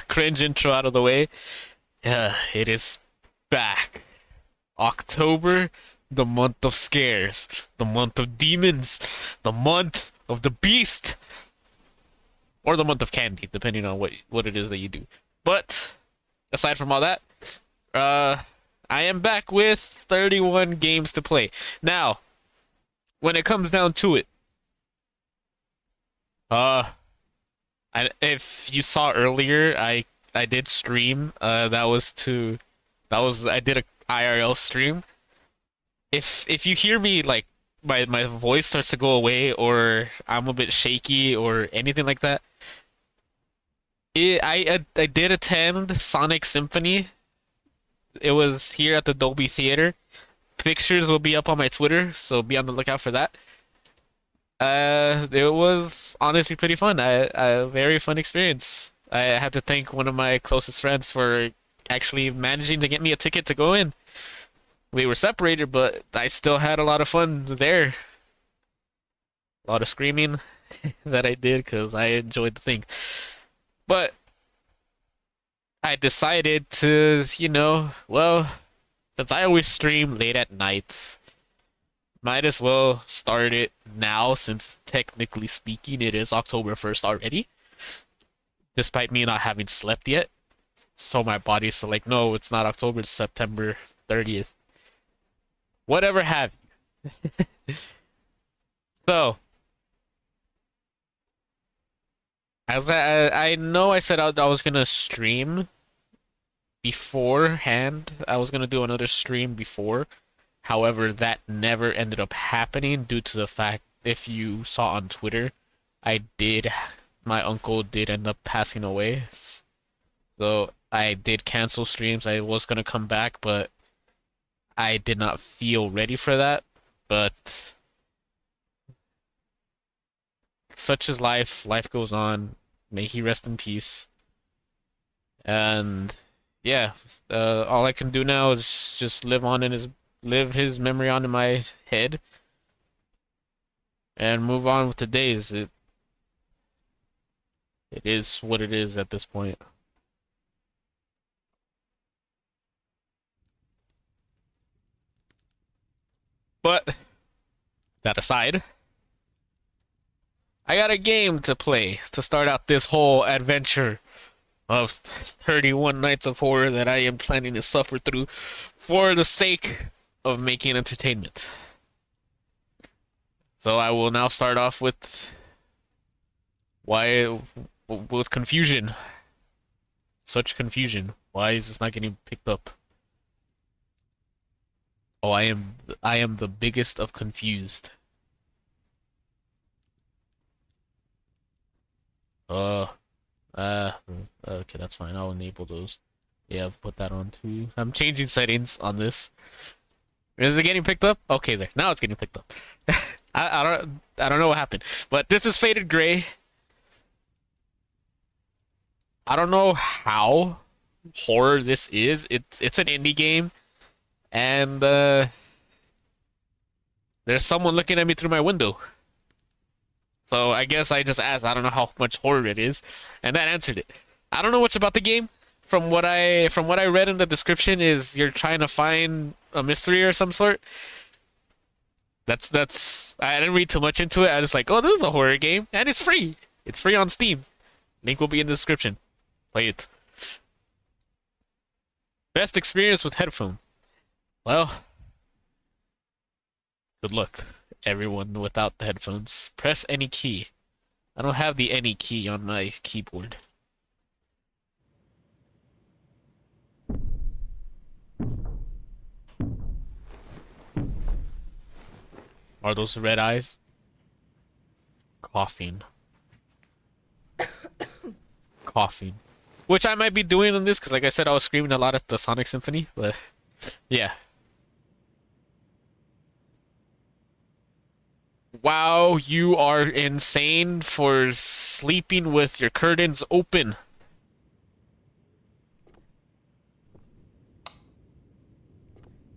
Cringe intro out of the way. It is back. October, the month of scares, the month of demons, the month of the beast, or the month of candy, depending on what it is that you do. But aside from all that, uh, I am back with 31 games to play. Now, when it comes down to it, uh, if you saw earlier, I did stream. I did a IRL stream. If you hear me like my voice starts to go away or I'm a bit shaky or anything like that, I did attend Sonic Symphony. It was here at the Dolby Theater. Pictures will be up on my Twitter, so be on the lookout for that. It was honestly pretty fun. A very fun experience. I had to thank one of my closest friends for actually managing to get me a ticket to go in. We were separated, but I still had a lot of fun there. A lot of screaming that I did because I enjoyed the thing. But I decided to, well, since I always stream late at night, might as well start it now since technically speaking it is October 1st already, despite me not having slept yet. So my body's like, no, it's not October, it's September 30th. Whatever have you. So, as I know I said I was gonna stream beforehand. I was gonna do another stream before. However, that never ended up happening due to the fact if you saw on Twitter, I did my uncle did end up passing away. So I did cancel streams. I was gonna come back, but I did not feel ready for that. But such is life. Life goes on. May he rest in peace. And yeah, all I can do now is just live his memory on in my head and move on with the days. It is what it is at this point. But that aside, I got a game to play to start out this whole adventure of 31 nights of horror that I am planning to suffer through for the sake of making entertainment. So I will now start off why with confusion. Such confusion. Why is this not getting picked up? Oh, I am the biggest of confused. Uh uh okay, that's fine. I'll enable those. Yeah, I've put that on too. I'm changing settings on this. Is it getting picked up? Okay, there. Now it's getting picked up. I don't know what happened. But this is Faded Gray. I don't know how horror this is. It's an indie game and there's someone looking at me through my window. So I guess I just asked, I don't know how much horror it is, and that answered it. I don't know much about the game. From what I read in the description is you're trying to find a mystery or some sort. That's I didn't read too much into it. I was like, oh, this is a horror game and it's free. It's free on Steam. Link will be in the description. Play it. Best experience with headphone. Well, good luck, everyone without the headphones. Press any key. I don't have the any key on my keyboard. Are those the red eyes? Coughing. Coughing. Which I might be doing on this, because like I said, I was screaming a lot at the Sonic Symphony, but yeah. Wow, you are insane for sleeping with your curtains open.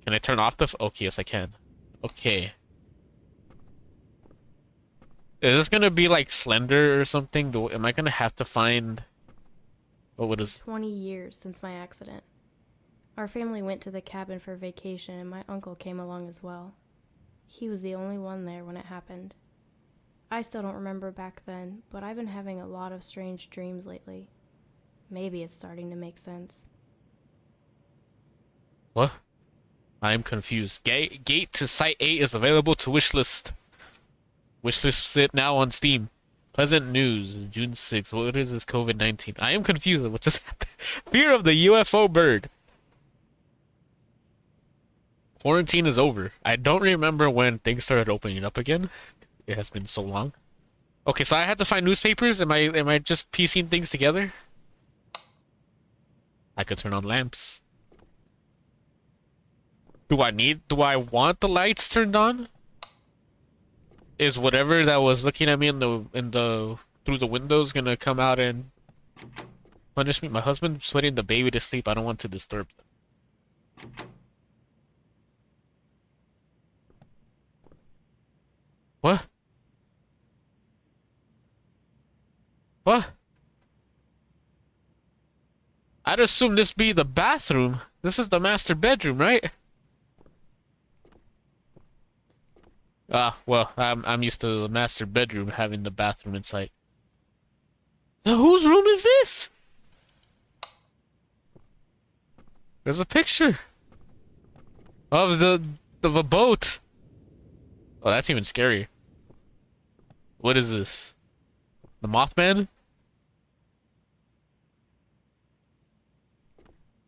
Can I turn off the okay, yes I can. Okay. Is this gonna be like Slender or something? Am I gonna have to find what is? 20 years since my accident. Our family went to the cabin for vacation and my uncle came along as well. He was the only one there when it happened. I still don't remember back then, but I've been having a lot of strange dreams lately. Maybe it's starting to make sense. What? I am confused. Gate to Site 8 is available to wishlist. Wishlist it now on Steam. Pleasant news, June 6th. What is this COVID-19? I am confused. What just happened? Fear of the UFO bird. Quarantine is over. I don't remember when things started opening up again. It has been so long. Okay, so I had to find newspapers. Am I just piecing things together? I could turn on lamps. Do I want the lights turned on? Is whatever that was looking at me in the through the windows gonna come out and punish me? My husband's putting the baby to sleep. I don't want to disturb them. What? What? I'd assume this be the bathroom. This is the master bedroom, right? Ah, well, I'm used to the master bedroom having the bathroom inside. So whose room is this? There's a picture of a boat. Oh, that's even scary. What is this? The Mothman?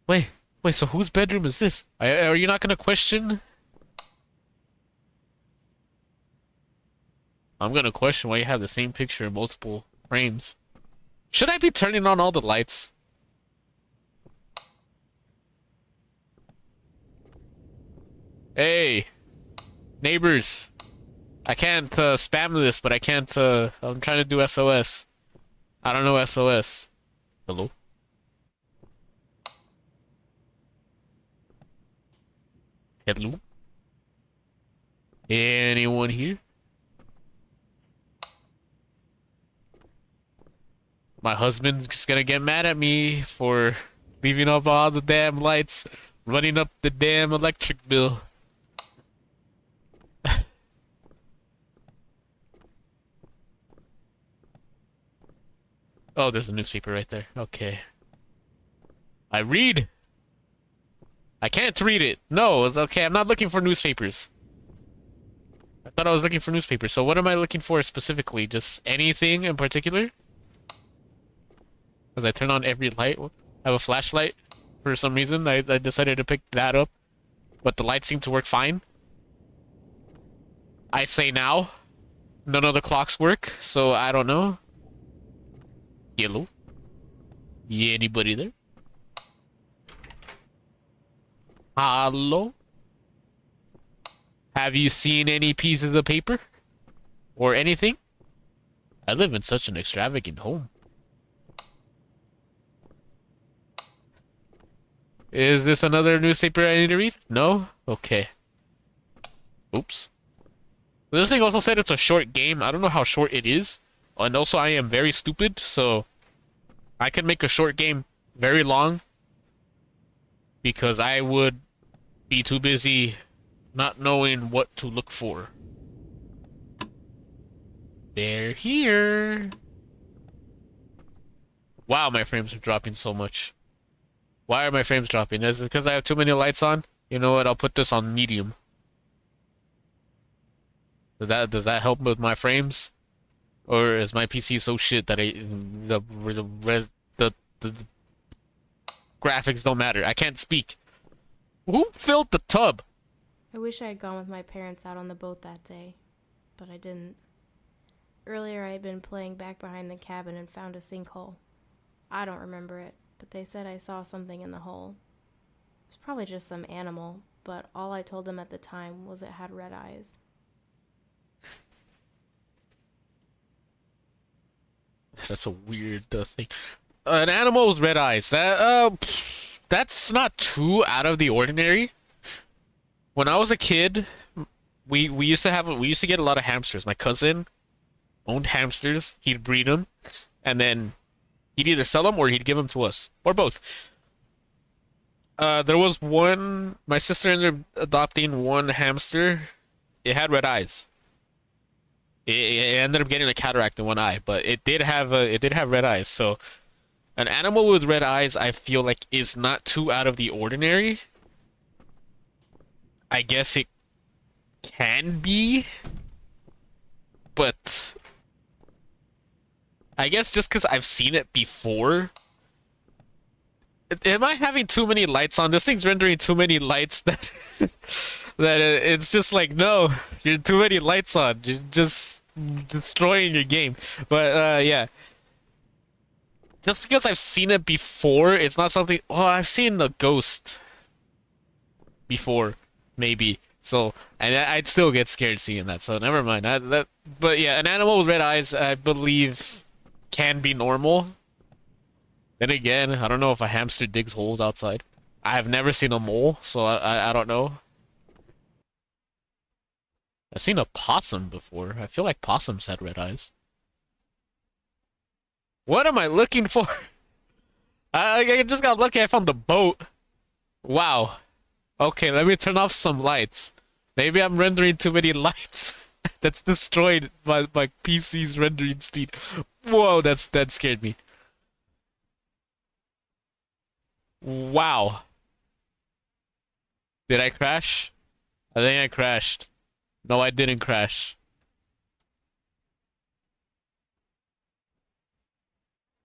Wait, wait, so whose bedroom is this? Are you not gonna question? I'm gonna question why you have the same picture in multiple frames. Should I be turning on all the lights? Hey, neighbors. I can't spam this, but I can't. I'm trying to do SOS. I don't know SOS. Hello? Hello? Anyone here? My husband's just gonna get mad at me for leaving up all the damn lights, running up the damn electric bill. Oh, there's a newspaper right there. Okay. I read. I can't read it. No, it's okay. I'm not looking for newspapers. I thought I was looking for newspapers. So what am I looking for specifically? Just anything in particular? Because I turn on every light. I have a flashlight for some reason. I decided to pick that up. But the lights seem to work fine. I say now. None of the clocks work, so I don't know. Yellow. Yeah, anybody there? Hello? Have you seen any pieces of paper? Or anything? I live in such an extravagant home. Is this another newspaper I need to read? No? Okay. Oops. This thing also said it's a short game. I don't know how short it is. And also I am very stupid, so I can make a short game very long because I would be too busy not knowing what to look for. They're here. Wow, my frames are dropping so much. Why are my frames dropping? Is it because I have too many lights on? You know what? I'll put this on medium. Does that help with my frames? Or is my PC so shit that the graphics don't matter? I can't speak. Who filled the tub? I wish I had gone with my parents out on the boat that day, but I didn't. Earlier I had been playing back behind the cabin and found a sinkhole. I don't remember it, but they said I saw something in the hole. It was probably just some animal, but all I told them at the time was it had red eyes. That's a weird thing. An animal with red eyes. That's not too out of the ordinary. When I was a kid, we used to get a lot of hamsters. My cousin, owned hamsters. He'd breed them, and then he'd either sell them or he'd give them to us, or both. There was one. My sister ended up adopting one hamster. It had red eyes. It ended up getting a cataract in one eye, but it did have red eyes. So an animal with red eyes, I feel like, is not too out of the ordinary. I guess it can be, but I guess just because I've seen it before. Am I having too many lights on? This thing's rendering too many lights that it's just like, no, you're too many lights on. You're just destroying your game. But yeah, just because I've seen it before, it's not something. Oh, I've seen the ghost before, maybe. So, and I'd still get scared seeing that. So never mind. But yeah, an animal with red eyes, I believe, can be normal. Then again, I don't know if a hamster digs holes outside. I have never seen a mole, so I don't know. I've seen a possum before. I feel like possums had red eyes. What am I looking for? I just got lucky. I found the boat. Wow. Okay, let me turn off some lights. Maybe I'm rendering too many lights. That's destroyed my PC's rendering speed. Whoa, that scared me. Wow. Did I crash? I think I crashed. No, I didn't crash.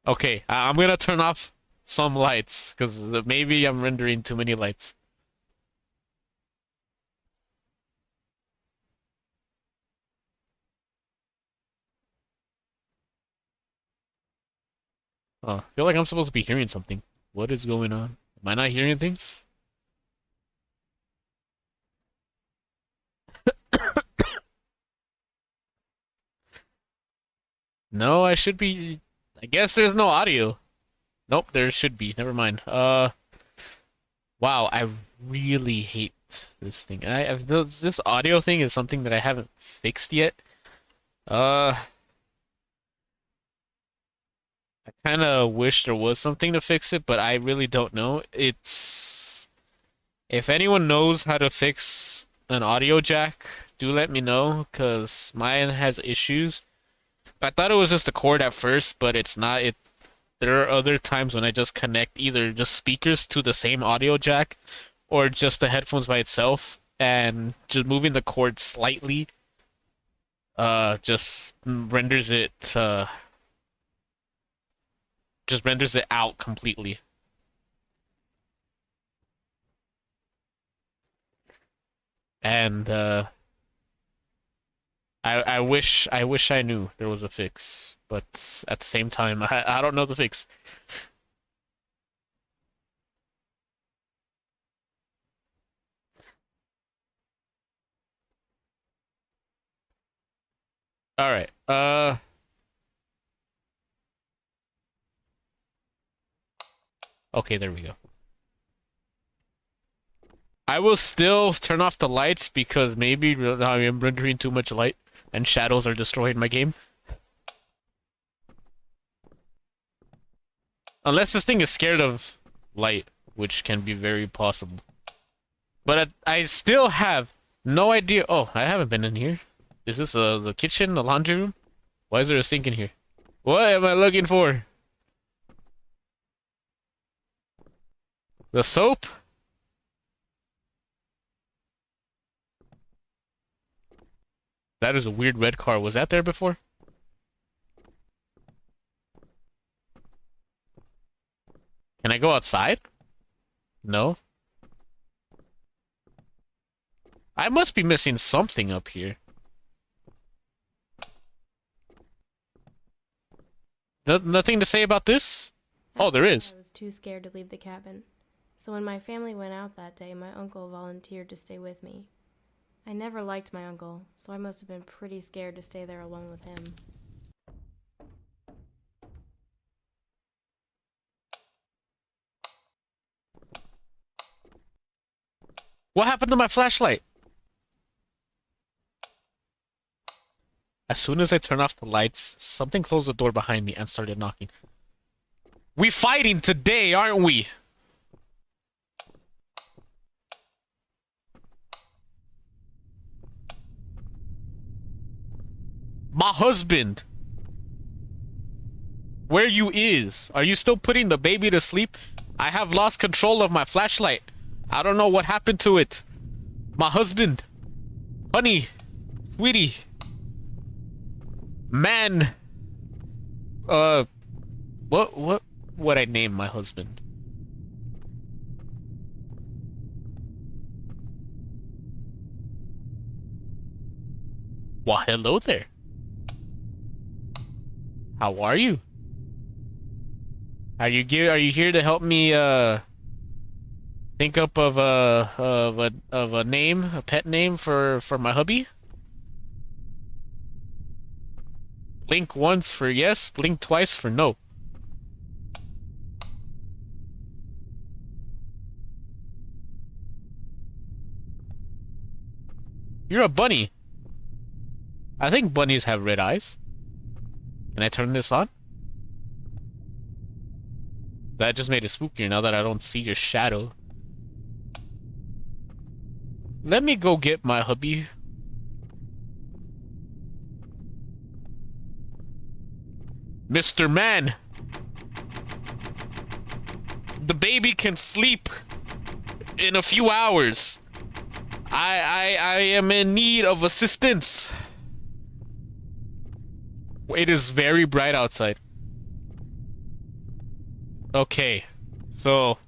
Okay, I'm gonna turn off some lights because maybe I'm rendering too many lights. Oh, I feel like I'm supposed to be hearing something. What is going on? Am I not hearing things? No, I should be. I guess there's no audio. Nope, there should be. Never mind. Wow, I really hate this thing. This audio thing is something that I haven't fixed yet. Uh, I kind of wish there was something to fix it, but I really don't know. It's if anyone knows how to fix an audio jack, do let me know, because mine has issues. I thought it was just a cord at first, but it's not. There are other times when I just connect either just speakers to the same audio jack or just the headphones by itself, and just moving the cord slightly just renders it out completely. And I wish I knew there was a fix, but at the same time I don't know the fix. All right. Okay, there we go. I will still turn off the lights because maybe I am rendering too much light and shadows are destroying my game. Unless this thing is scared of light, which can be very possible. But I still have no idea. Oh, I haven't been in here. Is this the kitchen, the laundry room? Why is there a sink in here? What am I looking for? The soap? That is a weird red car. Was that there before? Can I go outside? No. I must be missing something up here. Nothing to say about this? Oh, there is. I was too scared to leave the cabin. So when my family went out that day, my uncle volunteered to stay with me. I never liked my uncle, so I must have been pretty scared to stay there alone with him. What happened to my flashlight? As soon as I turn off the lights, something closed the door behind me and started knocking. We fighting today, aren't we? My husband. Where you is? Are you still putting the baby to sleep? I have lost control of my flashlight. I don't know what happened to it. My husband. Honey. Sweetie. Man. What would I name my husband? Well, hello there. How are you? Are you here to help me think up of a name, a pet name for my hubby? Blink once for yes, blink twice for no. You're a bunny. I think bunnies have red eyes. Can I turn this on? That just made it spookier now that I don't see your shadow. Let me go get my hubby. Mr. Man. The baby can sleep in a few hours. I am in need of assistance. It is very bright outside. Okay, so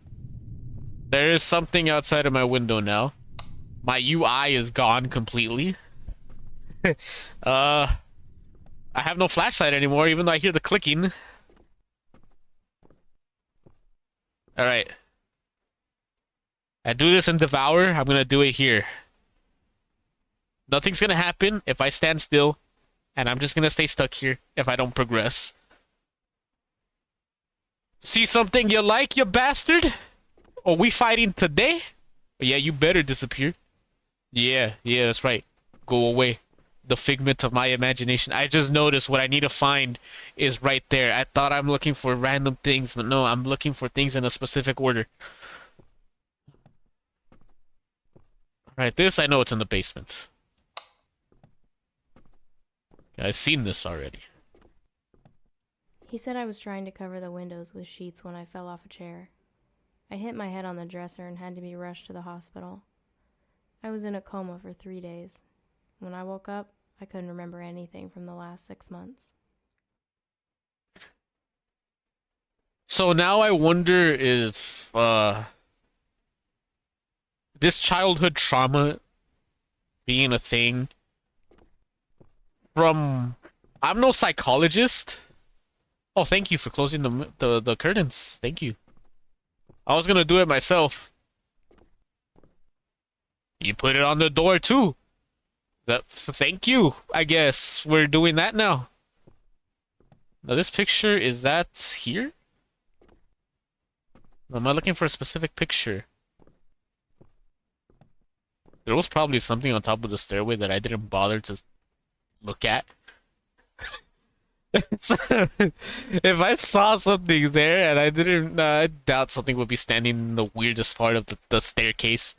there is something outside of my window now. My UI is gone completely. I have no flashlight anymore, even though I hear the clicking. Alright. I do this in Devour, I'm gonna do it here. Nothing's gonna happen if I stand still, and I'm just gonna stay stuck here if I don't progress. See something you like, you bastard? Are we fighting today? Yeah, you better disappear. Yeah, that's right. Go away. The figment of my imagination. I just noticed what I need to find is right there. I thought I'm looking for random things, but no, I'm looking for things in a specific order. Alright, this I know it's in the basement. I've seen this already. He said I was trying to cover the windows with sheets when I fell off a chair. I hit my head on the dresser and had to be rushed to the hospital. I was in a coma for 3 days. When I woke up, I couldn't remember anything from the last 6 months. So now I wonder if this childhood trauma being a thing from I'm no psychologist. Oh, thank you for closing the curtains. Thank you. I was gonna do it myself. You put it on the door too. Thank you. I guess we're doing that now. Now this picture, is that here? Am I looking for a specific picture? There was probably something on top of the stairway that I didn't bother to look at. So, if I saw something there and I didn't, I doubt something would be standing in the weirdest part of the staircase.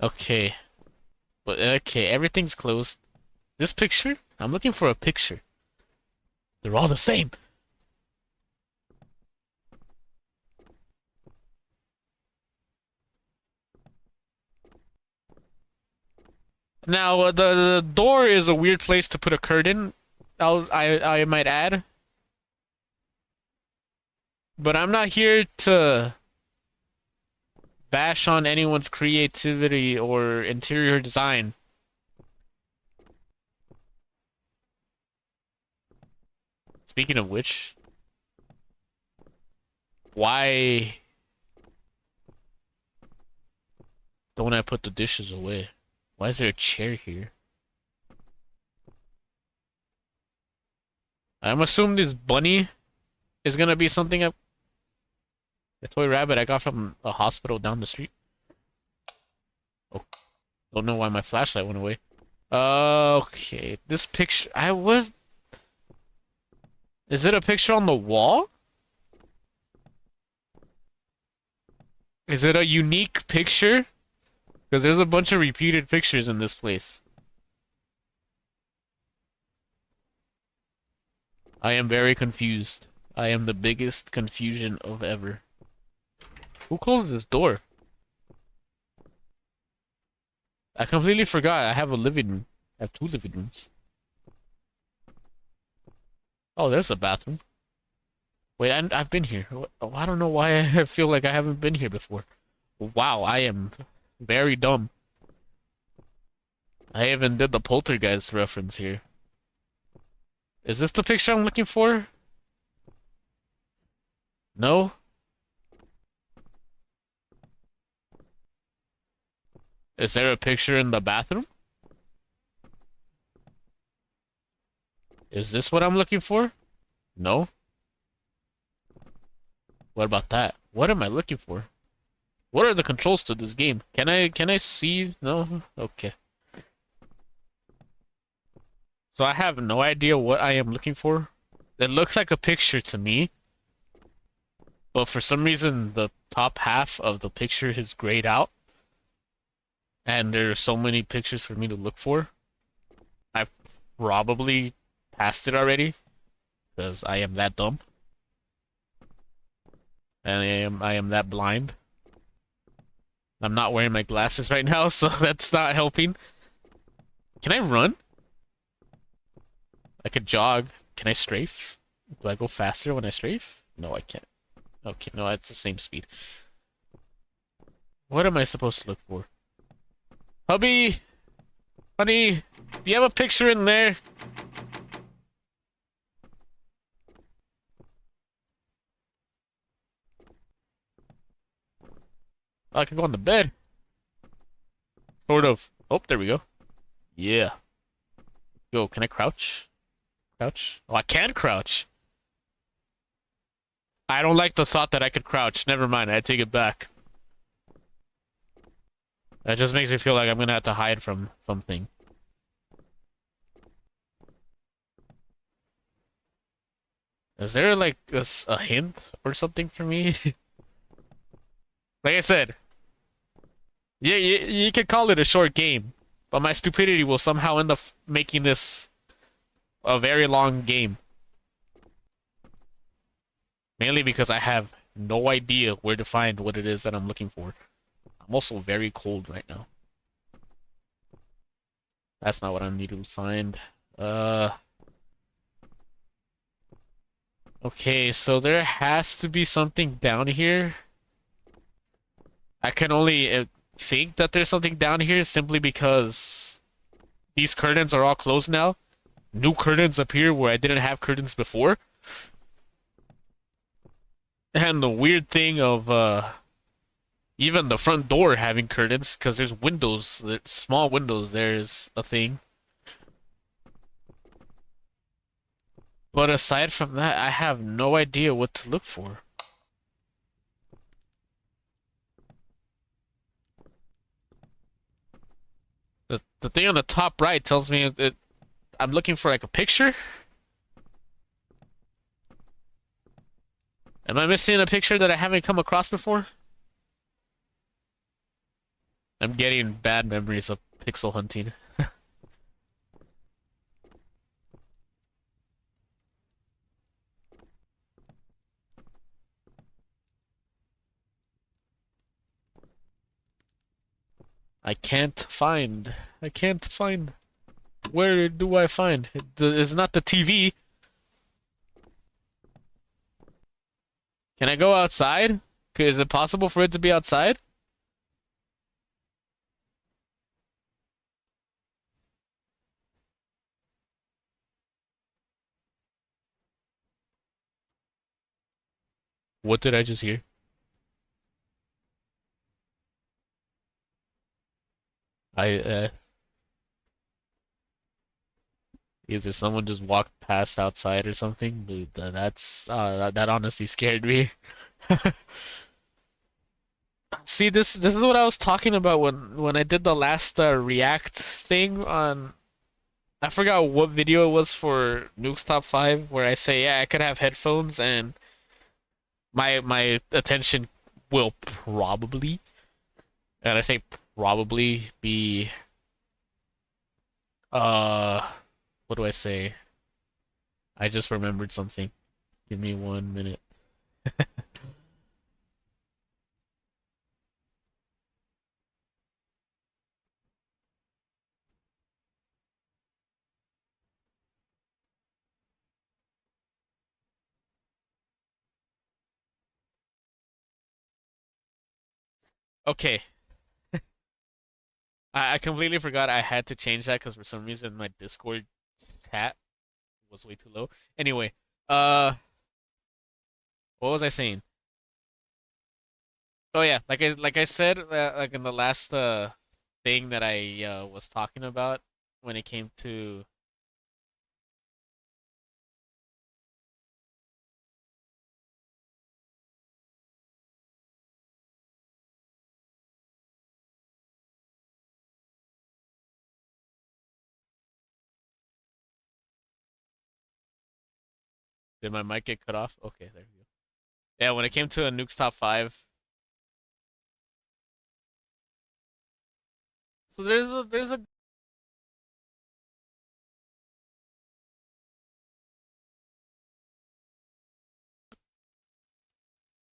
Okay. But, okay, everything's closed. This picture? I'm looking for a picture. They're all the same. Now, the door is a weird place to put a curtain. I might add. But I'm not here to bash on anyone's creativity or interior design. Speaking of which, why don't I put the dishes away? Why is there a chair here? I'm assuming this bunny is gonna be something a toy rabbit I got from a hospital down the street. Oh, don't know why my flashlight went away. Okay, this picture. I was. Is it a picture on the wall? Is it a unique picture? Because there's a bunch of repeated pictures in this place. I am very confused. I am the biggest confusion of ever. Who closed this door? I completely forgot I have a living room. I have two living rooms. Oh, there's a bathroom. Wait, I've been here. Oh, I don't know why I feel like I haven't been here before. Wow, I am very dumb. I even did the poltergeist reference here. Is this the picture I'm looking for? No? Is there a picture in the bathroom? Is this what I'm looking for? No? What about that? What am I looking for? What are the controls to this game? Can I see? No? Okay. So I have no idea what I am looking for. It looks like a picture to me, but for some reason the top half of the picture is grayed out, and there are so many pictures for me to look for. I've probably passed it already, because I am that dumb. And I am that blind. I'm not wearing my glasses right now, so that's not helping. Can I run? I could jog. Can I strafe? Do I go faster when I strafe? No, I can't. Okay, no, it's the same speed. What am I supposed to look for? Hubby! Honey! Do you have a picture in there? Oh, I can go on the bed. Sort of. Oh, there we go. Yeah. Go, can I crouch? Crouch? Oh, I can crouch. I don't like the thought that I could crouch. Never mind, I take it back. That just makes me feel like I'm gonna have to hide from something. Is there like a hint or something for me? Like I said, yeah, you could call it a short game, but my stupidity will somehow end up making this a very long game. Mainly because I have no idea where to find what it is that I'm looking for. I'm also very cold right now. That's not what I need to find. Uh, okay, so there has to be something down here. I can only think that there's something down here simply because these curtains are all closed now. New curtains appear where I didn't have curtains before. And the weird thing of even the front door having curtains, because there's windows, small windows, there's a thing. But aside from that, I have no idea what to look for. The thing on the top right tells me I'm looking for like a picture. Am I missing a picture that I haven't come across before? I'm getting bad memories of pixel hunting. I can't find. I can't find. Where do I find? It's not the TV. Can I go outside? Is it possible for it to be outside? What did I just hear? I Either someone just walked past outside or something. But that honestly scared me. See, this is what I was talking about when I did the last React thing on I forgot what video it was for Nuke's Top 5 where I say, yeah, I could have headphones and my attention will probably, and I say probably be uh what do I say? I just remembered something. Give me 1 minute. Okay. I completely forgot I had to change that because for some reason my Discord chat was way too low. Anyway, uh what was I saying? Oh yeah, like I said like in the last thing that I was talking about when it came to did my mic get cut off? Okay, there we go. Yeah, when it came to a Nuke's Top 5. So there's a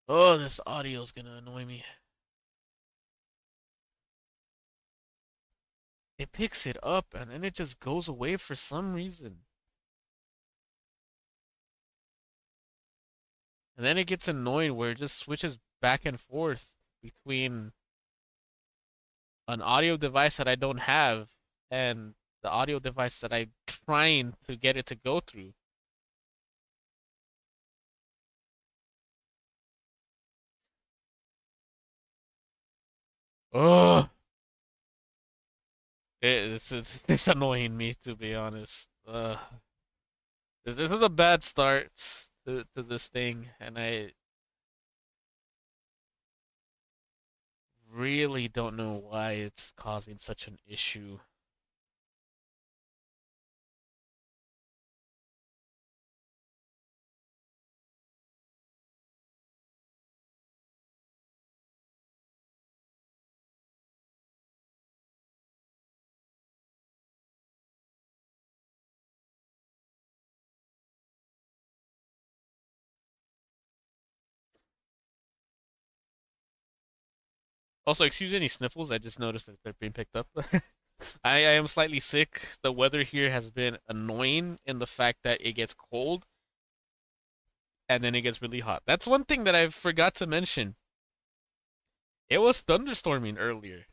oh, this audio is gonna annoy me. It picks it up and then it just goes away for some reason. And then it gets annoying where it just switches back and forth between an audio device that I don't have and the audio device that I'm trying to get it to go through. Oh, it's annoying me to be honest. This is a bad start to this thing, and I really don't know why it's causing such an issue. Also, excuse any sniffles. I just noticed that they're being picked up. I am slightly sick. The weather here has been annoying in the fact that it gets cold and then it gets really hot. That's one thing that I forgot to mention. It was thunderstorming earlier.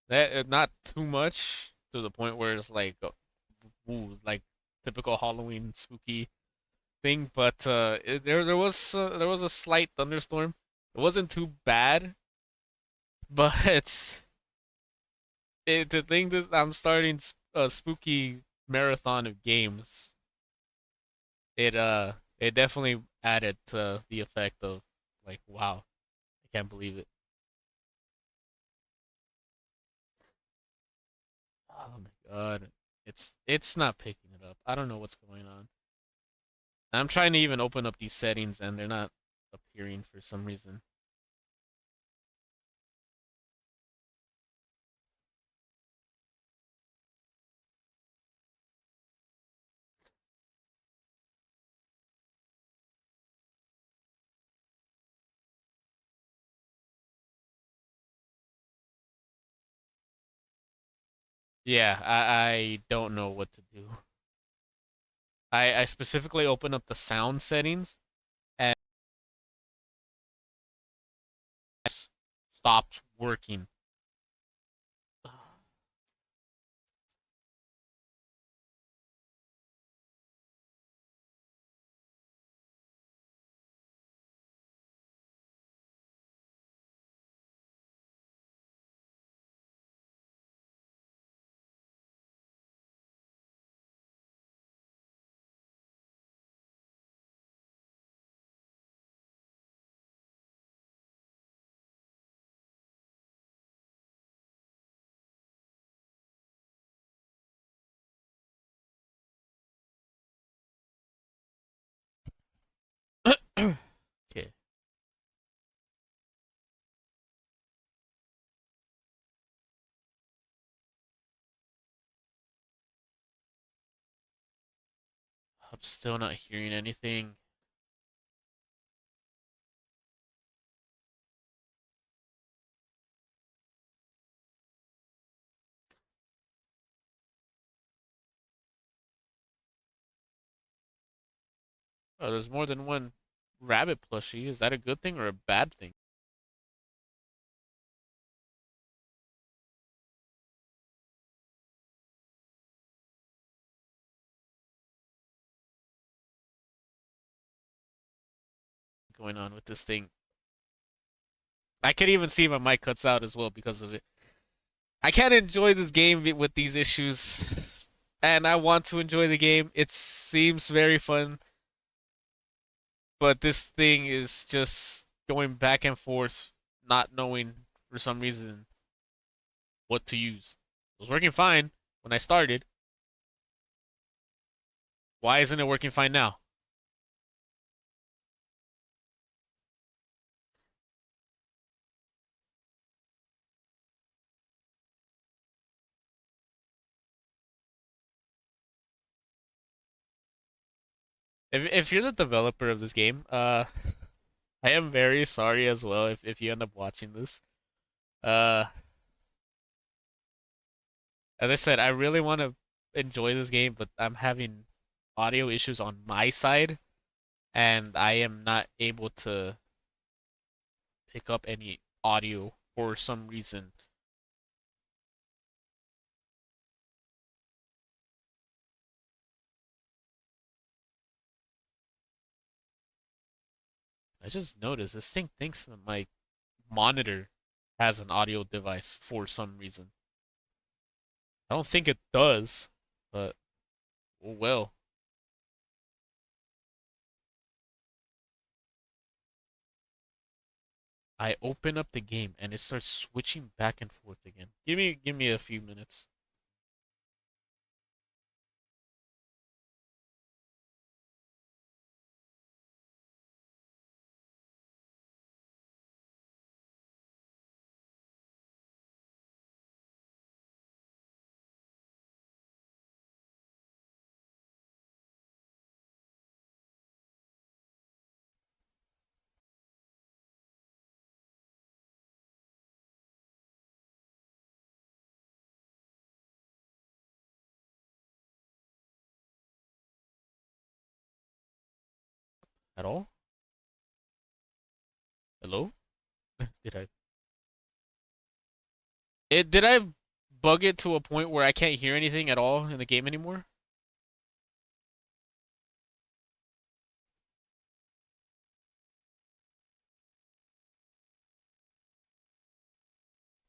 That not too much to the point where it's like, ooh, like typical Halloween spooky thing, but there was a slight thunderstorm. It wasn't too bad, but to think that I'm starting a spooky marathon of games, it definitely added to the effect of like, wow, I can't believe it. Oh my god, it's not picking it up. I don't know what's going on. I'm trying to even open up these settings and they're not appearing for some reason. Yeah, I don't know what to do. I specifically opened up the sound settings and it stopped working. Still not hearing anything. Oh, there's more than one rabbit plushie. Is that a good thing or a bad thing? Going on with this thing. I can even see my mic cuts out as well because of it. I can't enjoy this game with these issues, and I want to enjoy the game. It seems very fun, but this thing is just going back and forth, not knowing for some reason what to use. It was working fine when I started. Why isn't it working fine now? If you're the developer of this game, I am very sorry as well if you end up watching this. Uh, as I said, I really want to enjoy this game, but I'm having audio issues on my side, and I am not able to pick up any audio for some reason. I just noticed this thing thinks my monitor has an audio device for some reason. I don't think it does, but oh well. I open up the game and it starts switching back and forth again. Give me a few minutes. At all? Hello? Did I did I bug it to a point where I can't hear anything at all in the game anymore?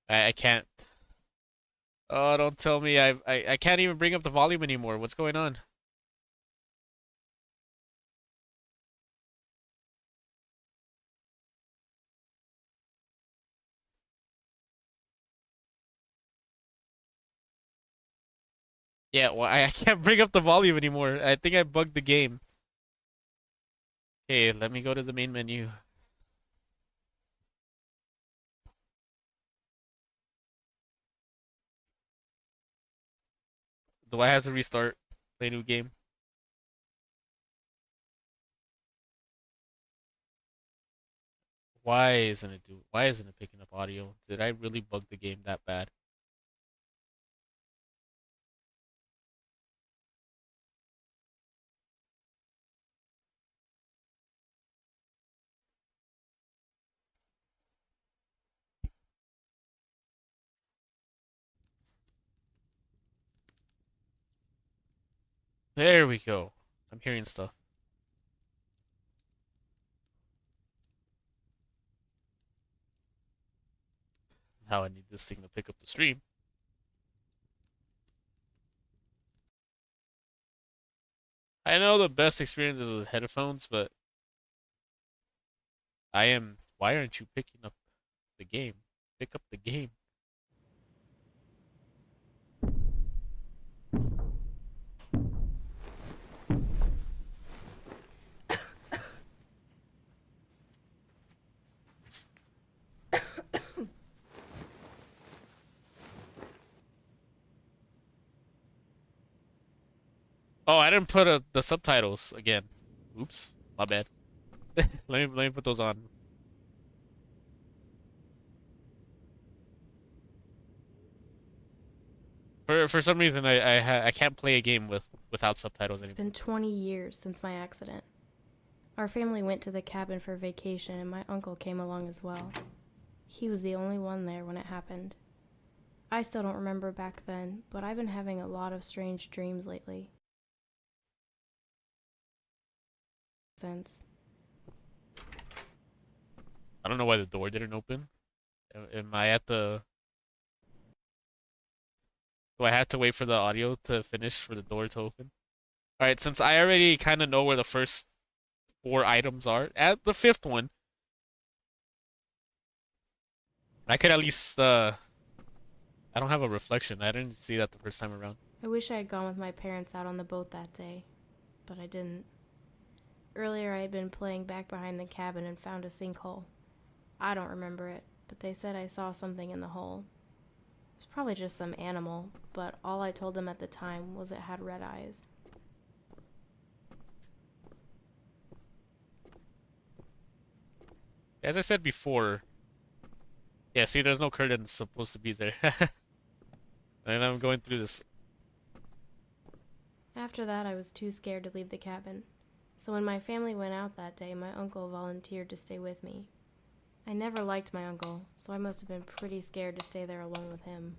I can't. Oh, don't tell me I can't even bring up the volume anymore. What's going on? Yeah, well, I can't bring up the volume anymore. I think I bugged the game. Okay, let me go to the main menu. Do I have to restart? Play new game? Why isn't it picking up audio? Did I really bug the game that bad? There we go. I'm hearing stuff. Now I need this thing to pick up the stream. I know the best experience is with headphones, but I am. Why aren't you picking up the game? Pick up the game. Oh, I didn't put the subtitles again. Oops, my bad. Let me put those on. For some reason, I can't play a game without subtitles It's anymore. been 20 years since my accident. Our family went to the cabin for vacation, and my uncle came along as well. He was the only one there when it happened. I still don't remember back then, but I've been having a lot of strange dreams lately. Since. I don't know why the door didn't open. Am I at the? Do I have to wait for the audio to finish for the door to open? All right, since I already kind of know where the first four items are, at the fifth one, I could at least I don't have a reflection. I didn't see that the first time around. I wish I had gone with my parents out on the boat that day, but I didn't. Earlier, I had been playing back behind the cabin and found a sinkhole. I don't remember it, but they said I saw something in the hole. It was probably just some animal, but all I told them at the time was it had red eyes. As I said before, yeah, see, there's no curtains supposed to be there. And I'm going through this. After that, I was too scared to leave the cabin. So when my family went out that day, my uncle volunteered to stay with me. I never liked my uncle, so I must have been pretty scared to stay there alone with him.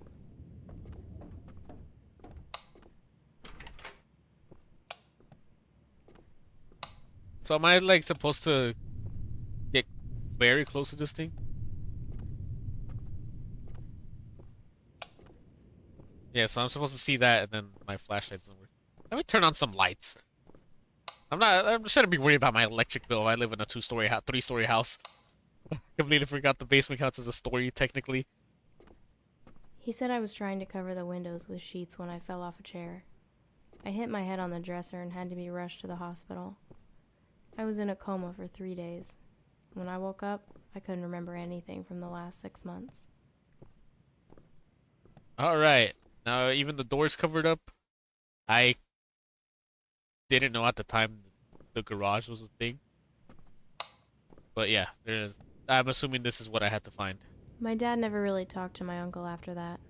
So am I like supposed to get very close to this thing? Yeah, so I'm supposed to see that, and then my flashlight doesn't work. Let me turn on some lights. I shouldn't be worried about my electric bill. I live in a two-story house, three-story house. Completely forgot the basement counts as a story, technically. He said I was trying to cover the windows with sheets when I fell off a chair. I hit my head on the dresser and had to be rushed to the hospital. I was in a coma for 3 days. When I woke up, I couldn't remember anything from the last 6 months. All right. Now, even the door's covered up. I didn't know at the time the garage was a thing. But yeah, there's. I'm assuming this is what I had to find. My dad never really talked to my uncle after that.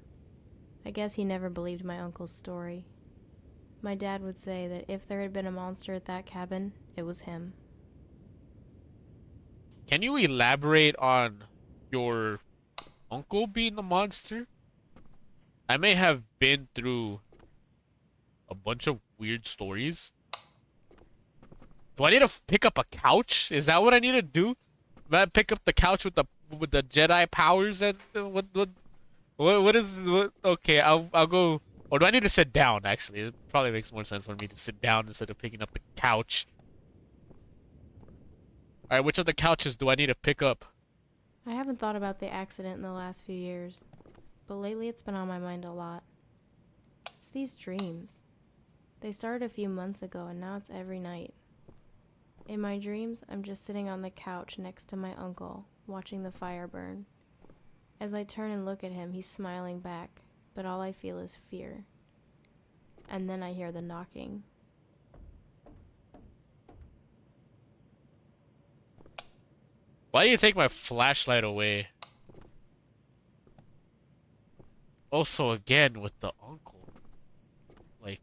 I guess he never believed my uncle's story. My dad would say that if there had been a monster at that cabin, it was him. Can you elaborate on your uncle being the monster? I may have been through a bunch of weird stories. Do I need to pick up a couch? Is that what I need to do? Man, pick up the couch with the Jedi powers? That what is what? Okay, I'll go. Or do I need to sit down? Actually, it probably makes more sense for me to sit down instead of picking up the couch. All right, which of the couches do I need to pick up? I haven't thought about the accident in the last few years, but lately it's been on my mind a lot. It's these dreams. They started a few months ago and now it's every night. In my dreams, I'm just sitting on the couch next to my uncle, watching the fire burn. As I turn and look at him, he's smiling back, but all I feel is fear. And then I hear the knocking. Why do you take my flashlight away? Also, again with the uncle. Like,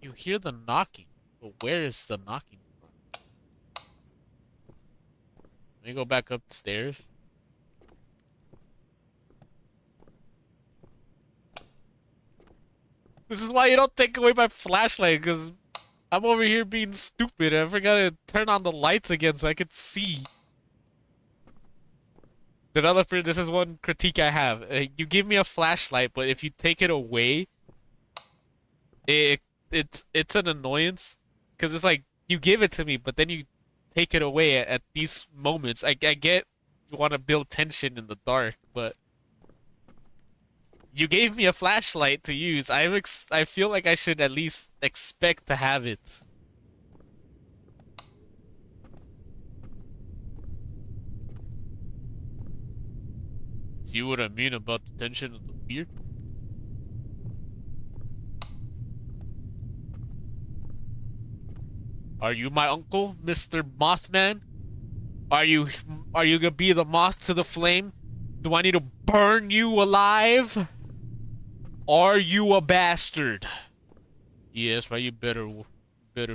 you hear the knocking, but where is the knocking from? Let me go back upstairs. This is why you don't take away my flashlight, because I'm over here being stupid. I forgot to turn on the lights again so I could see. Developer, this is one critique I have. You give me a flashlight, but if you take it away, it it's an annoyance because it's like you give it to me, but then you take it away at these moments. I get you want to build tension in the dark, but you gave me a flashlight to use. I feel like I should at least expect to have it. See what I mean about the tension of the fear? Are you my uncle, Mr. Mothman? Are you are you gonna be the moth to the flame? Do I need to burn you alive? Are you a bastard? Yes, right. You better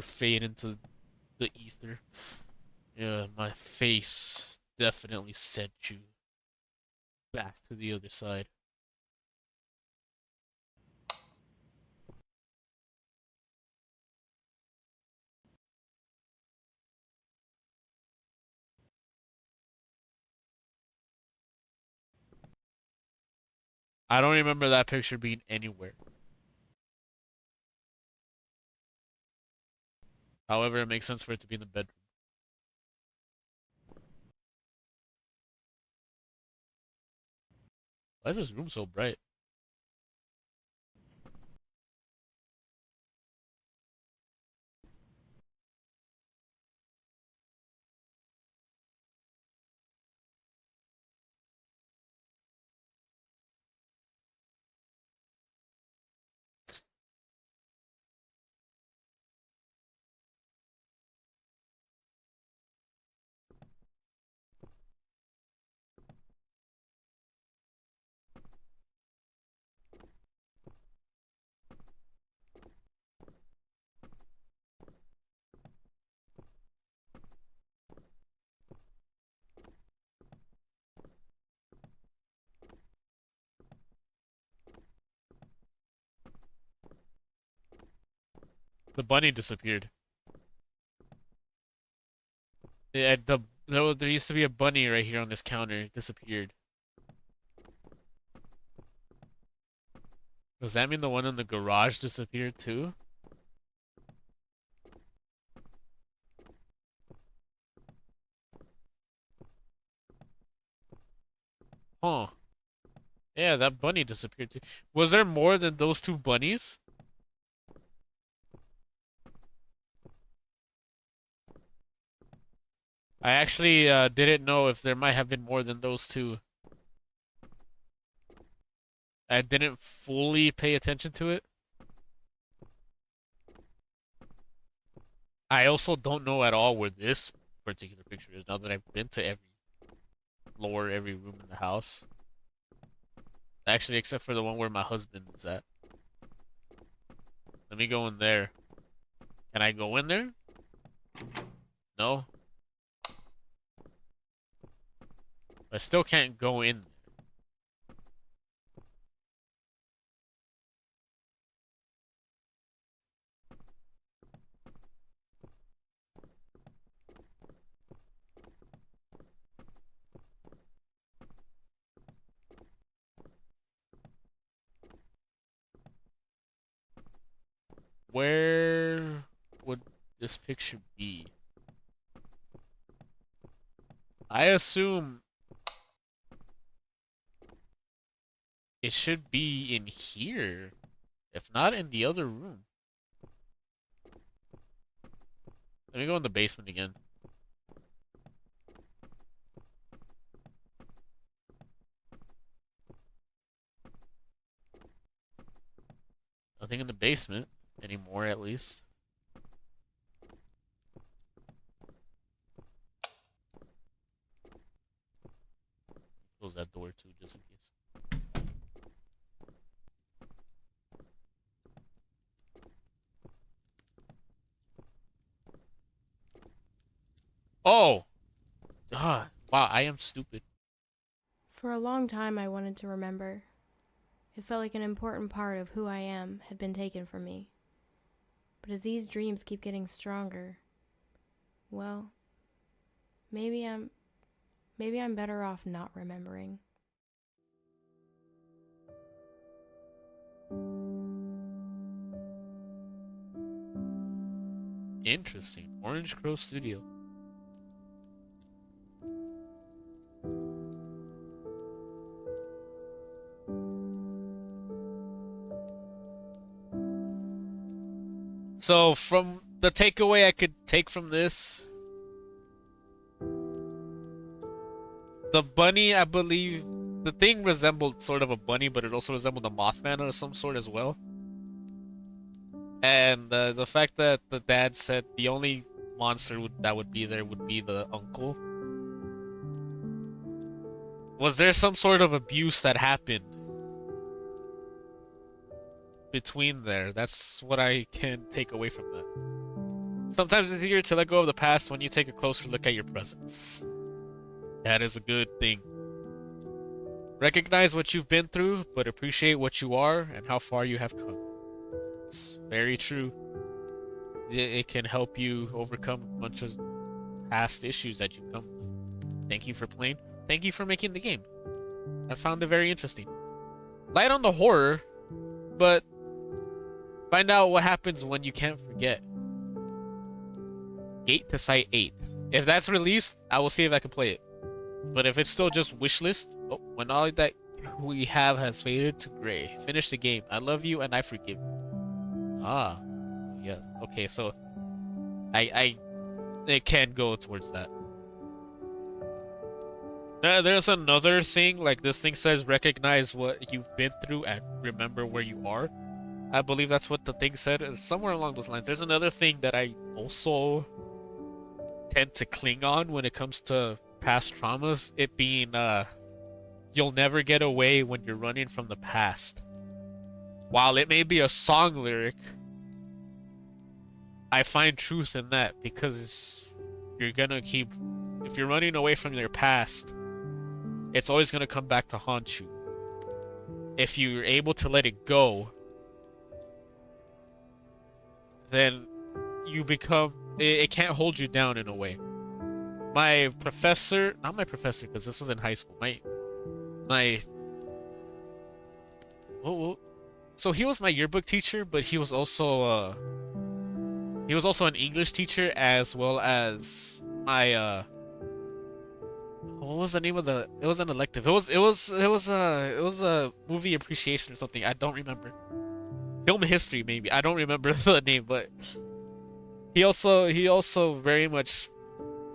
fade into the ether. Yeah, my face definitely sent you back to the other side. I don't remember that picture being anywhere. However, it makes sense for it to be in the bedroom. Why is this room so bright? The bunny disappeared. Yeah, there used to be a bunny right here on this counter. It disappeared. Does that mean the one in the garage disappeared too? Huh. Yeah, that bunny disappeared too. Was there more than those two bunnies? I actually didn't know if there might have been more than those two. I didn't fully pay attention to it. I also don't know at all where this particular picture is now that I've been to every floor, every room in the house. Actually, except for the one where my husband is at. Let me go in there. Can I go in there? No? I still can't go in. Where would this picture be? I assume it should be in here, if not in the other room. Let me go in the basement again. Nothing in the basement anymore, at least. Close that door too, just in case. Oh! Ah, wow, I am stupid. For a long time, I wanted to remember. It felt like an important part of who I am had been taken from me. But as these dreams keep getting stronger, well, maybe I'm maybe I'm better off not remembering. Interesting. Orange Crow Studio. So, from the takeaway I could take from this, the bunny, I believe, the thing resembled sort of a bunny, but it also resembled a Mothman of some sort as well. And the fact that the dad said the only monster that would be there would be the uncle. Was there some sort of abuse that happened between there? That's what I can take away from that. Sometimes it's easier to let go of the past when you take a closer look at your presence. That is a good thing. Recognize what you've been through, but appreciate what you are and how far you have come. It's very true. It can help you overcome a bunch of past issues that you come with. Thank you for playing. Thank you for making the game. I found it very interesting. Light on the horror, but find out what happens when you can't forget. Gate to Site 8. If that's released, I will see if I can play it. But if it's still just wishlist, when all that we have has faded to gray. Finish the game. I love you and I forgive you. Ah, yes. Okay, so it can go towards that. There's another thing, like this thing says recognize what you've been through and remember where you are. I believe that's what the thing said. It's somewhere along those lines. There's another thing that I also tend to cling on when it comes to past traumas. It being, you'll never get away when you're running from the past. While it may be a song lyric, I find truth in that because you're gonna keep, if you're running away from your past, it's always gonna come back to haunt you. If you're able to let it go, then you become, it can't hold you down in a way. My professor, not my professor, because this was in high school. So he was my yearbook teacher, but he was also an English teacher as well as my what was the name of the? It was an elective. It was a movie appreciation or something. I don't remember. Film history maybe. I don't remember the name, but he also very much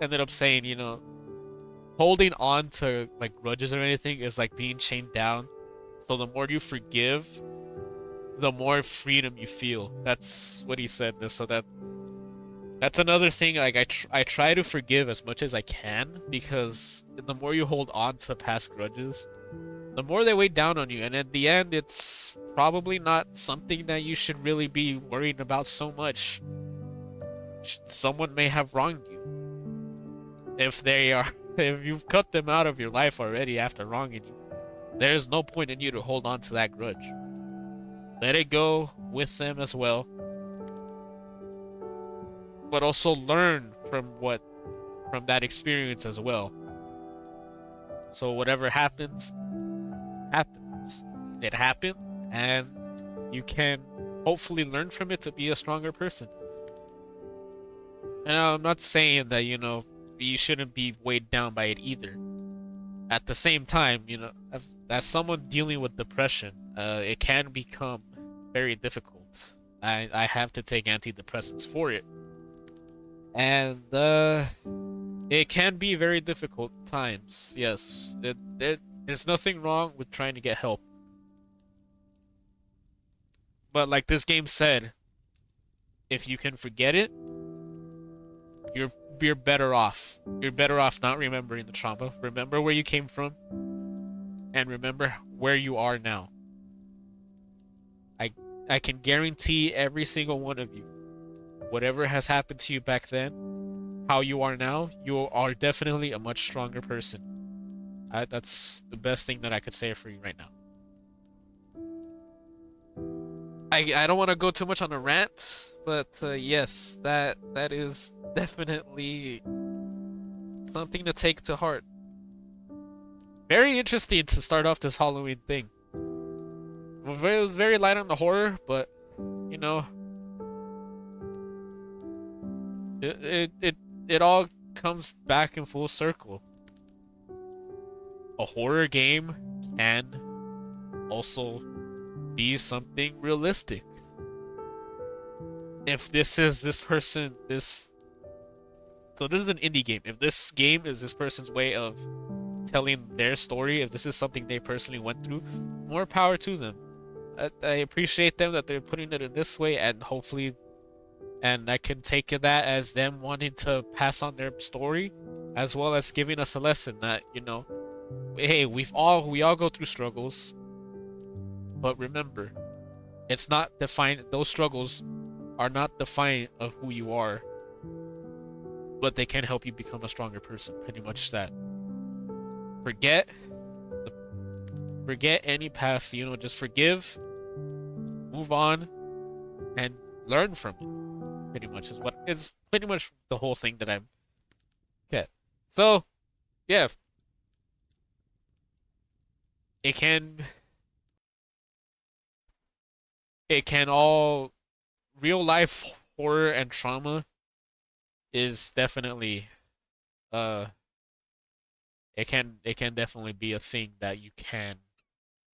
ended up saying, you know, holding on to like grudges or anything is like being chained down. So the more you forgive, the more freedom you feel. That's what he said. So that's another thing. Like I try to forgive as much as I can because the more you hold on to past grudges, the more they weigh down on you. And at the end, it's probably not something that you should really be worried about so much. Someone may have wronged you. If you've cut them out of your life already after wronging you, there's no point in you to hold on to that grudge. Let it go with them as well. But also learn from that experience as well. So whatever happens, happens. It happened, and you can hopefully learn from it to be a stronger person. And I'm not saying that, you know, you shouldn't be weighed down by it either. At the same time, you know, as someone dealing with depression, it can become very difficult. I have to take antidepressants for it. And it can be very difficult times. Yes, there's nothing wrong with trying to get help. But like this game said, if you can forget it, you're better off. You're better off not remembering the trauma. Remember where you came from, and remember where you are now. I can guarantee every single one of you, whatever has happened to you back then, how you are now, you are definitely a much stronger person. That's the best thing that I could say for you right now. I don't want to go too much on a rant, but yes, that is definitely something to take to heart. Very interesting to start off this Halloween thing. It was very light on the horror, but you know, it all comes back in full circle. A horror game can also be something realistic. If this is this person, so this is an indie game. If this game is this person's way of telling their story, if this is something they personally went through, more power to them. I appreciate them that they're putting it in this way, and hopefully and I can take that as them wanting to pass on their story, as well as giving us a lesson that, hey, we all go through struggles, but remember, it's not defined. Those struggles are not defined of who you are, but they can help you become a stronger person. Pretty much that. Forget forget any past. Just forgive, move on, and learn from it. Pretty much is pretty much the whole thing that I'm. Yeah. So yeah, it can it can all real life horror and trauma is definitely uh it can definitely be a thing that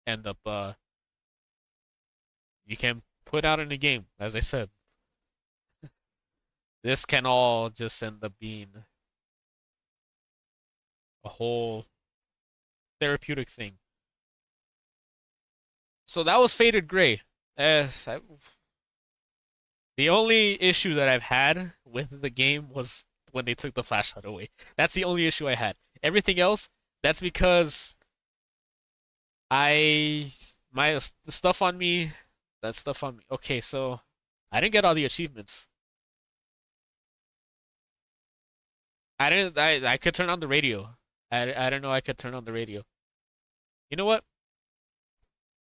end up you can put out in a game. As I said, this can all just end up being a whole therapeutic thing. So that was Faded Gray. The only issue that I've had with the game was when they took the flashlight away. That's the only issue I had. Everything else, that's because I my the stuff on me, that stuff on me. Okay, so I didn't get all the achievements. I didn't. I could turn on the radio. I don't know. I could turn on the radio. You know what?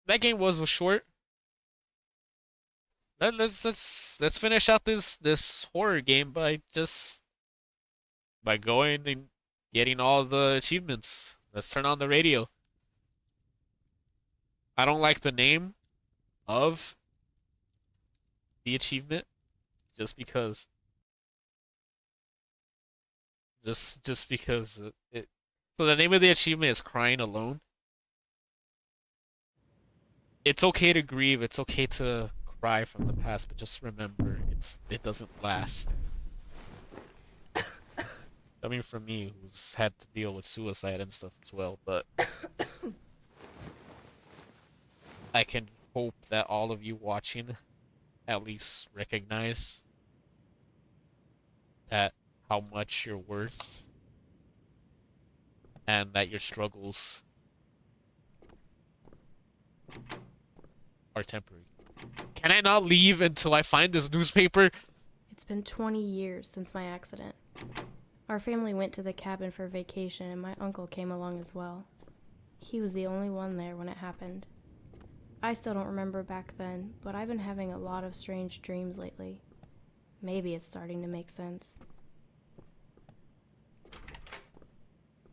That game was short. Let's finish out this horror game by going and getting all the achievements. Let's turn on the radio. I don't like the name of the achievement just because just because it. So the name of the achievement is Crying Alone. It's okay to grieve. It's okay to cry from the past, but just remember, it doesn't last. Coming from me, who's had to deal with suicide and stuff as well, but I can hope that all of you watching at least recognize that how much you're worth and that your struggles are temporary. Can I not leave until I find this newspaper? It's been 20 years since my accident. Our family went to the cabin for vacation and my uncle came along as well. He was the only one there when it happened. I still don't remember back then, but I've been having a lot of strange dreams lately. Maybe it's starting to make sense.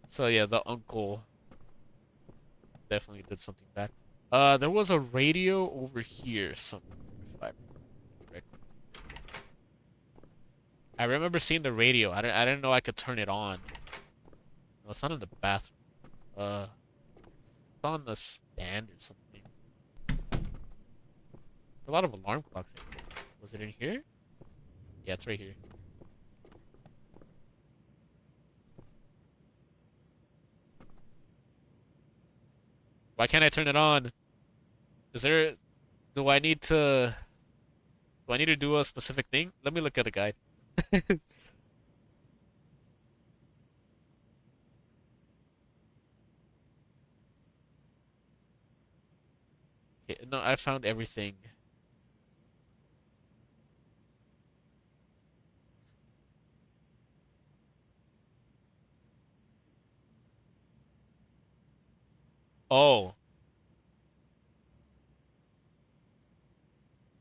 So yeah, the uncle definitely did something bad. There was a radio over here somewhere, if I remember correctly. I remember seeing the radio. I didn't know I could turn it on. No, it's not in the bathroom. It's on the stand or something. There's a lot of alarm clocks in here. Was it in here? Yeah, it's right here. Why can't I turn it on? Is there... Do I need to... Do I need to do a specific thing? Let me look at the guide. Okay, no, I found everything. Oh,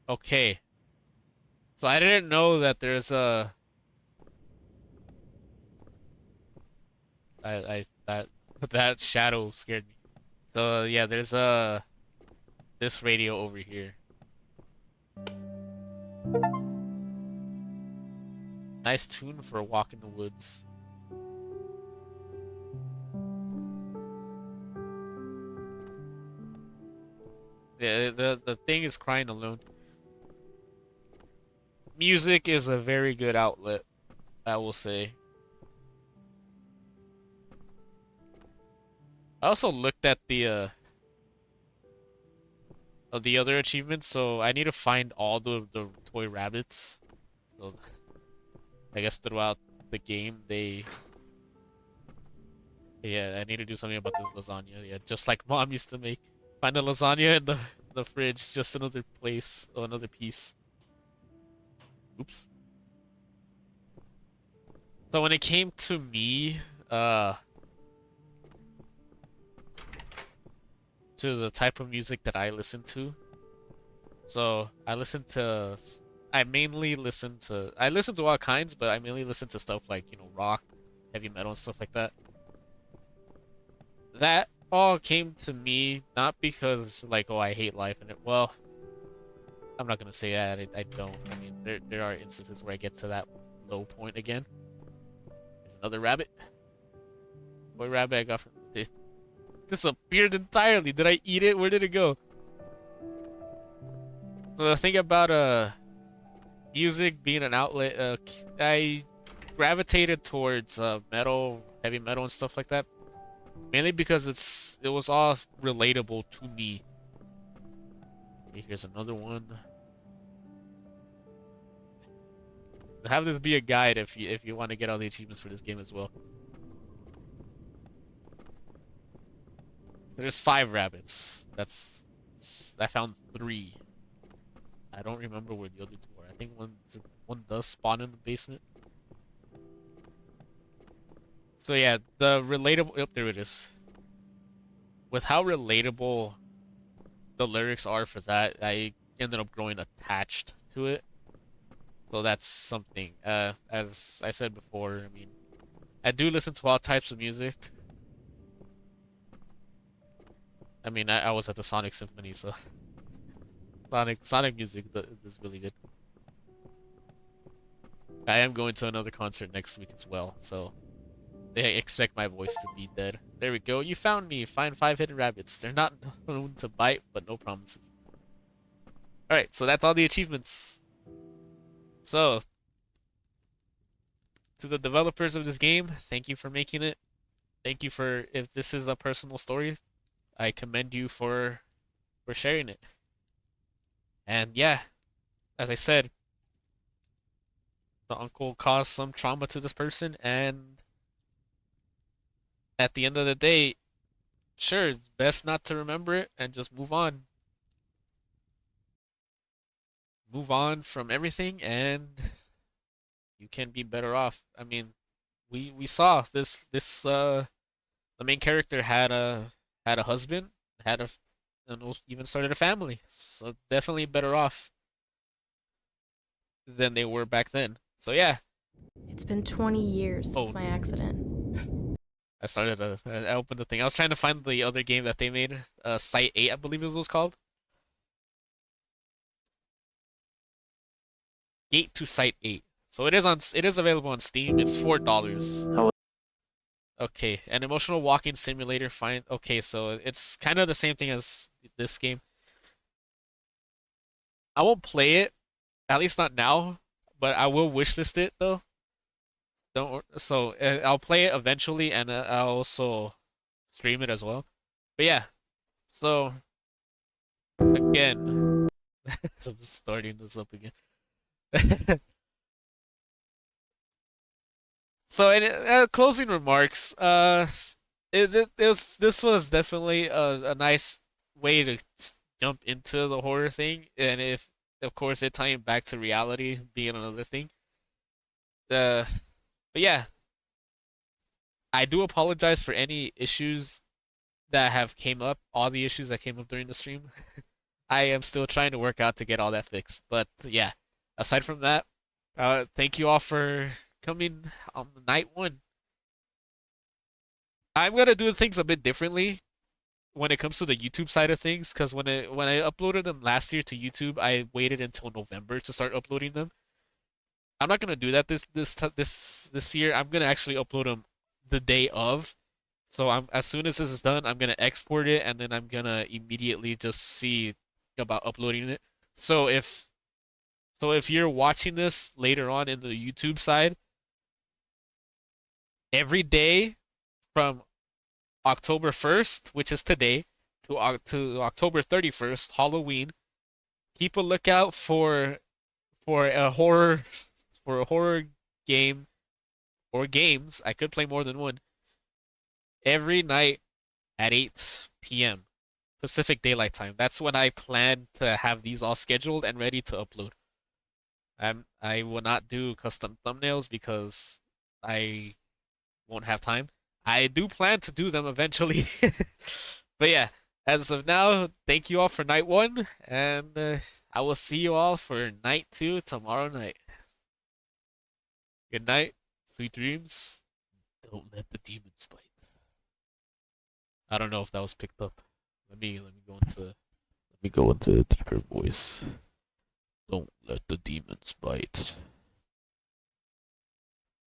okay. So I didn't know that there's a... that that shadow scared me. So yeah, there's a this radio over here. Nice tune for a walk in the woods. Yeah, the thing is Crying Alone. Music is a very good outlet, I will say. I also looked at the of the other achievements, so I need to find all the toy rabbits. So I guess throughout the game, yeah, I need to do something about this lasagna. Yeah, just like mom used to make. Find the lasagna in the fridge, just another place, or another piece. Oops. So when it came to me, uh, to the type of music that I listen to, so I listen to all kinds, but I mainly listen to stuff like, rock, heavy metal, and stuff like that. That all came to me not because like, oh, I hate life and well, I'm not gonna say that. I don't. I mean, there are instances where I get to that low point again. There's another rabbit. Boy rabbit I got from it disappeared entirely. Did I eat it? Where did it go? So the thing about music being an outlet, I gravitated towards metal, heavy metal, and stuff like that. Mainly because it was all relatable to me. Okay, here's another one. Have this be a guide if you want to get all the achievements for this game as well. So there's 5 rabbits. I found 3. I don't remember where the other 2 are. I think one does spawn in the basement. So yeah, the relatable. Oh, there it is. With how relatable the lyrics are for that, I ended up growing attached to it. So that's something. As I said before, I mean, I do listen to all types of music. I mean, I was at the Sonic Symphony, so Sonic music is really good. I am going to another concert next week as well, so they expect my voice to be dead. There we go. You found me. Find 5 hidden rabbits. They're not known to bite, but no promises. All right, so that's all the achievements. So, to the developers of this game, thank you for making it. Thank you for if this is a personal story, I commend you for sharing it. And yeah, as I said, the uncle caused some trauma to this person, and at the end of the day, sure, it's best not to remember it and just move on. Move on from everything, and you can be better off. I mean, we saw this the main character had a husband, had a and even started a family. So definitely better off than they were back then. So yeah. It's been 20 years since Oh, my accident. I opened the thing. I was trying to find the other game that they made. Site 8, I believe it was called. Gate to Site 8. So it is available on Steam. It's $4. Okay, an emotional walking simulator. Find okay, so it's kind of the same thing as this game. I won't play it, at least not now, but I will wishlist it though. Don't so I'll play it eventually, and I'll also stream it as well. But yeah, so again, I'm starting this up again. So in closing remarks, this was definitely a nice way to jump into the horror thing, and if of course it tying back to reality being another thing. Uh, but yeah, I do apologize for any issues that have came up, all the issues that came up during the stream. I am still trying to work out to get all that fixed. But yeah, aside from that, thank you all for coming on night 1. I'm gonna do things a bit differently when it comes to the YouTube side of things, because when I uploaded them last year to YouTube, I waited until November to start uploading them. I'm not gonna do that this year. I'm gonna actually upload them the day of. So I'm as soon as this is done, I'm gonna export it, and then I'm gonna immediately just see about uploading it. So if you're watching this later on in the YouTube side, every day from October 1st, which is today, to October 31st, Halloween, keep a lookout for a horror for a horror game or games, I could play more than one every night at 8 p.m. Pacific Daylight Time. That's when I plan to have these all scheduled and ready to upload. I will not do custom thumbnails because I won't have time. I do plan to do them eventually. But yeah, as of now, thank you all for night one, and I will see you all for night two tomorrow night. Good night, sweet dreams. Don't let the demons bite. I don't know if that was picked up. Let me go into a deeper voice. Don't let the demons bite.